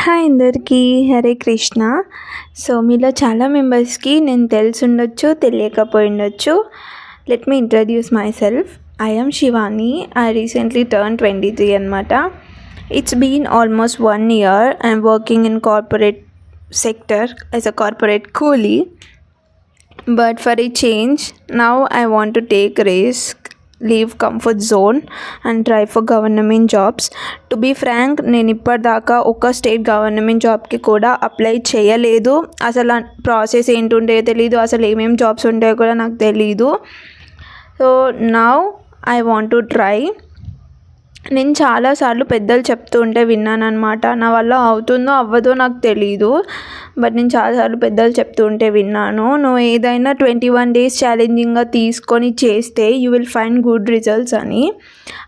Hi అందరికీ Hare Krishna. So మీలో చాలా మెంబర్స్కి నేను తెలిసుండొచ్చు, తెలియకపోయిండొచ్చు. Let me introduce myself. I am Shivani. I recently turn 23 అనమాట. It's been almost 1 year. I'm working in corporate sector as a corporate coolie, but for a change now I want to take risk, leave comfort zone and try for government jobs. To be frank, నేను ఇప్పటిదాకా ఒక state government జాబ్కి కూడా apply చేయలేదు. అసలు process ఏంటుంటాయో తెలీదు, అసలు ఏమేమి జాబ్స్ ఉంటాయో కూడా నాకు తెలీదు. So now I want to try. నేను చాలాసార్లు పెద్దలు చెప్తూ ఉంటే విన్నాను అనమాట. నా వల్ల అవుతుందో అవ్వదో నాకు తెలీదు, బట్ నేను చాలాసార్లు పెద్దలు చెప్తూ ఉంటే విన్నాను. నువ్వు ఏదైనా 21 days ఛాలెంజింగ్గా తీసుకొని చేస్తే you will find good results అని.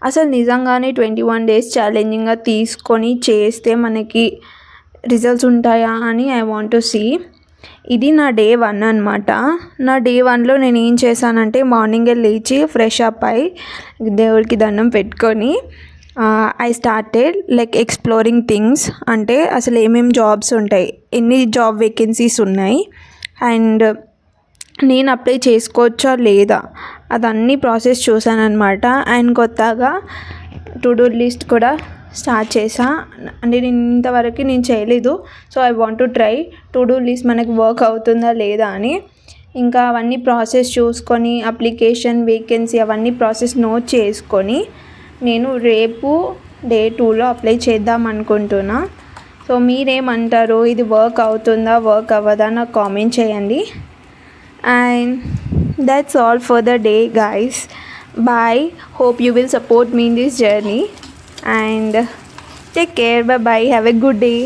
అసలు నిజంగానే 21 days ఛాలెంజింగ్గా తీసుకొని చేస్తే మనకి రిజల్ట్స్ ఉంటాయా అని ఐ వాంట్ టు సీ. ఇది నా డే 1 అనమాట. నా డే 1లో నేను ఏం చేశానంటే మార్నింగే లేచి ఫ్రెష్ అప్ అయి దేవుడికి దండం పెట్టుకొని I started like exploring things. అంటే అసలు ఏమేమి జాబ్స్ ఉంటాయి, ఎన్ని జాబ్ వేకెన్సీస్ ఉన్నాయి, అండ్ నేను అప్లై చేసుకోవచ్చా లేదా, అదన్నీ ప్రాసెస్ చూసాను అనమాట. అండ్ కొత్తగా టు డూ లిస్ట్ కూడా స్టార్ట్ చేసా. అంటే నేను ఇంతవరకు నేను చేయలేదు. So I want to try to do list మనకి వర్క్ అవుతుందా లేదా అని. ఇంకా అవన్నీ ప్రాసెస్ చూసుకొని అప్లికేషన్, వేకెన్సీ అవన్నీ ప్రాసెస్ నోట్ చేసుకొని నేను రేపు డే 2లో అప్లై చేద్దాం అనుకుంటున్నా. సో మీరేమంటారు, ఇది వర్క్ అవుతుందా వర్క్ అవ్వదా నాకు కామెంట్ చేయండి. And that's all for the day, guys. Bye. Hope you will support me in this journey and take care. Bye bye. Have a good day.